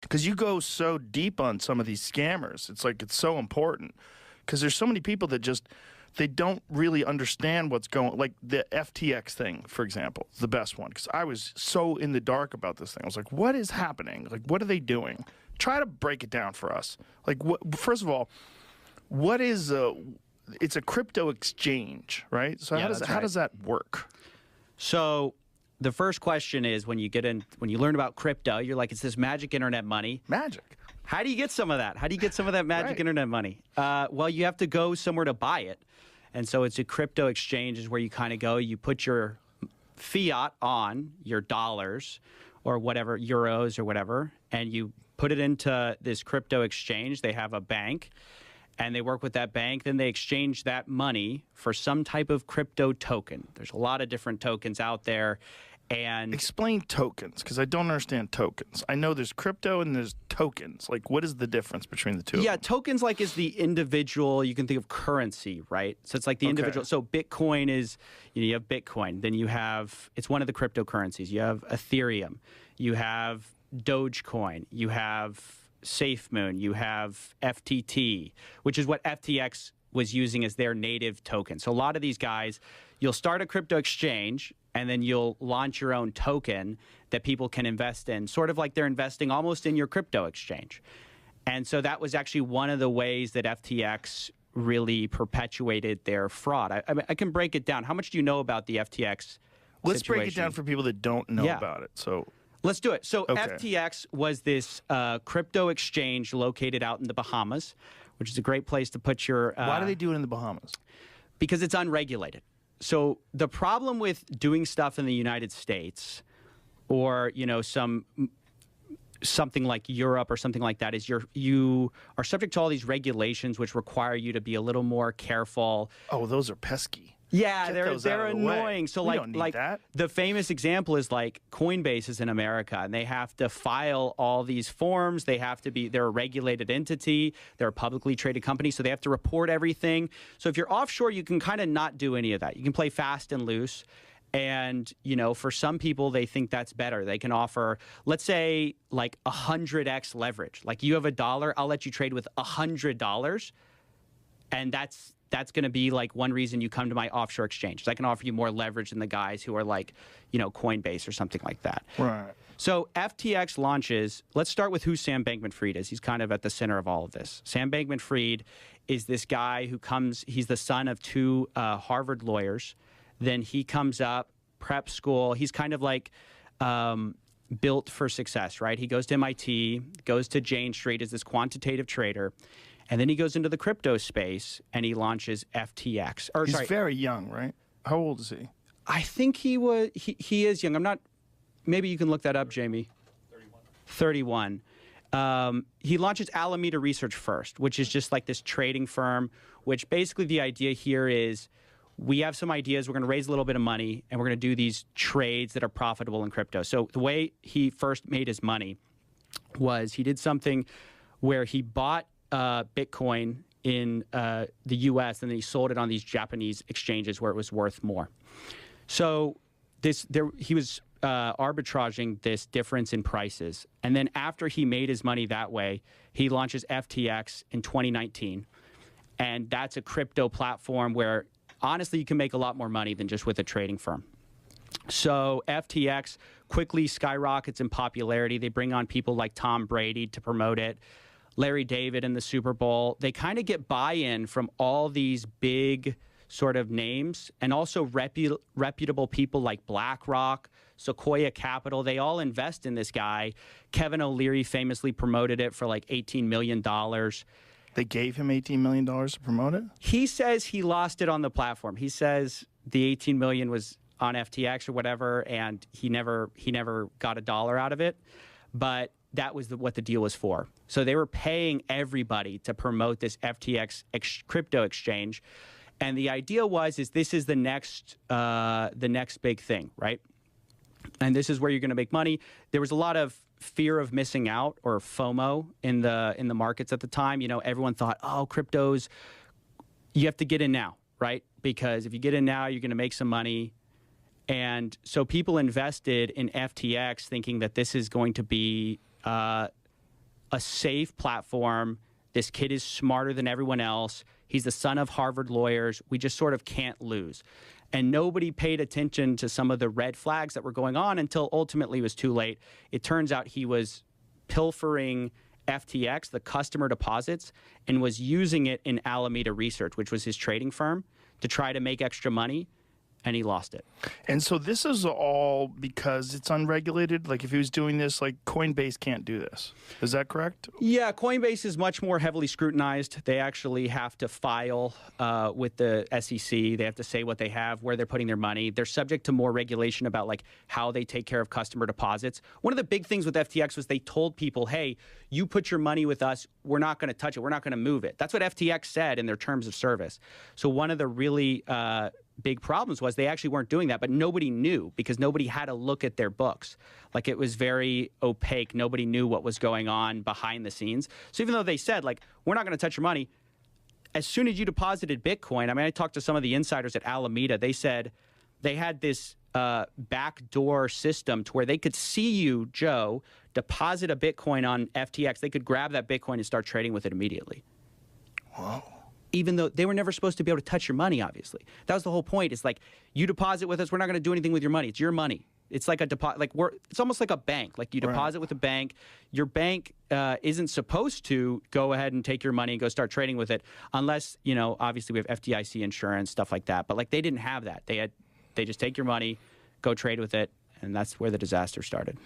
because you go so deep on some of these scammers. It's like it's so important because there's so many people that just they don't really understand what's going. Like the FTX thing, for example, is the best one because I was so in the dark about this thing. I was like, what is happening? Like, what are they doing? Try to break it down for us. Like, first of all, what is it's a crypto exchange, right? So Yeah, how does that work? So the first question is when you learn about crypto, you're like, it's this magic internet money. Magic. How do you get some of that? How do you get some of that magic Right. internet money? Well, you have to go somewhere to buy it. And so it's a crypto exchange is where you kind of go, you put your fiat on, your dollars or whatever, euros or whatever, and you put it into this crypto exchange. They have a bank and they work with that bank. Then they exchange that money for some type of crypto token. There's a lot of different tokens out there. And explain tokens, because I don't understand tokens. I know there's crypto and there's tokens. Like, what is the difference between the two? Yeah, tokens like is the individual. You can think of currency, right? So it's like the individual. So Bitcoin is, you have Bitcoin. Then you have, it's one of the cryptocurrencies. You have Ethereum. You have Dogecoin. You have SafeMoon. You have FTT, which is what FTX was using as their native token. So a lot of these guys, you'll start a crypto exchange and then you'll launch your own token that people can invest in, sort of like they're investing almost in your crypto exchange. And so that was actually one of the ways that FTX really perpetuated their fraud. I can break it down. How much do you know about the FTX Let's situation? break it down for people that don't know about it. So let's do it. So Okay. FTX was this crypto exchange located out in the Bahamas, which is a great place to put your... why do they do it in the Bahamas? Because it's unregulated. So the problem with doing stuff in the United States or, something like Europe or something like that is you are subject to all these regulations which require you to be a little more careful. Oh, those are pesky. Yeah, Get those they're out of the way. annoying. So We don't need that. the famous example is like Coinbase is in America and they have to file all these forms. They're a regulated entity. They're a publicly traded company, so they have to report everything. So if you're offshore, you can kind of not do any of that. You can play fast and loose. And, for some people, they think that's better. They can offer, let's say, like 100x leverage. Like you have $1, I'll let you trade with $100. And that's going to be like one reason you come to my offshore exchange. I can offer you more leverage than the guys who are like, Coinbase or something like that. Right. So FTX launches, let's start with who Sam Bankman-Fried is. He's kind of at the center of all of this. Sam Bankman-Fried is this guy he's the son of two Harvard lawyers. Then he comes up, prep school. He's kind of like built for success, right? He goes to MIT, goes to Jane Street as this quantitative trader. And then he goes into the crypto space and he launches FTX. He's very young, right? How old is he? I think he is young. I'm not, maybe you can look that up, Jamie. 31. He launches Alameda Research first, which is just like this trading firm, which basically the idea here is we have some ideas, we're going to raise a little bit of money, and we're going to do these trades that are profitable in crypto. So the way he first made his money was he did something where he bought Bitcoin in the U.S. and then he sold it on these Japanese exchanges where it was worth more. So he was arbitraging this difference in prices. And then after he made his money that way, he launches FTX in 2019. And that's a crypto platform where, honestly, you can make a lot more money than just with a trading firm. So FTX quickly skyrockets in popularity. They bring on people like Tom Brady to promote it. Larry David in the Super Bowl. They kind of get buy-in from all these big sort of names and also reputable people like BlackRock, Sequoia Capital. They all invest in this guy. Kevin O'Leary famously promoted it for like $18 million. They gave him $18 million to promote it? He says he lost it on the platform. He says the $18 million was on FTX or whatever, and he never got a dollar out of it. But that was what the deal was for. So they were paying everybody to promote this FTX crypto exchange. And the idea is this is the next big thing, right? And this is where you're going to make money. There was a lot of fear of missing out, or FOMO, in the markets at the time. Everyone thought, oh, cryptos, you have to get in now, right? Because if you get in now, you're going to make some money. And so people invested in FTX thinking that this is going to be a safe platform. This kid is smarter than everyone else. He's the son of Harvard lawyers. We just sort of can't lose. And nobody paid attention to some of the red flags that were going on until ultimately it was too late. It turns out he was pilfering FTX, the customer deposits, and was using it in Alameda Research, which was his trading firm, to try to make extra money, and he lost it. And so this is all because it's unregulated? Like if he was doing this, like Coinbase can't do this. Is that correct? Yeah, Coinbase is much more heavily scrutinized. They actually have to file with the SEC. They have to say what they have, where they're putting their money. They're subject to more regulation about like how they take care of customer deposits. One of the big things with FTX was they told people, hey, you put your money with us, we're not going to touch it. We're not going to move it. That's what FTX said in their terms of service. So one of the really big problems was they actually weren't doing that, but nobody knew because nobody had a look at their books. Like it was very opaque. Nobody knew what was going on behind the scenes. So even though they said like, we're not going to touch your money, as soon as you deposited Bitcoin, I mean, I talked to some of the insiders at Alameda. They said they had this backdoor system to where they could see you, Joe, deposit a Bitcoin on FTX. They could grab that Bitcoin and start trading with it immediately. Whoa. Even though they were never supposed to be able to touch your money, obviously. That was the whole point. It's like, you deposit with us, we're not going to do anything with your money. It's your money. It's like a deposit. Like it's almost like a bank. Like you deposit with a bank. Your bank isn't supposed to go ahead and take your money and go start trading with it, unless obviously we have FDIC insurance, stuff like that. But like they didn't have that. They just take your money, go trade with it, and that's where the disaster started.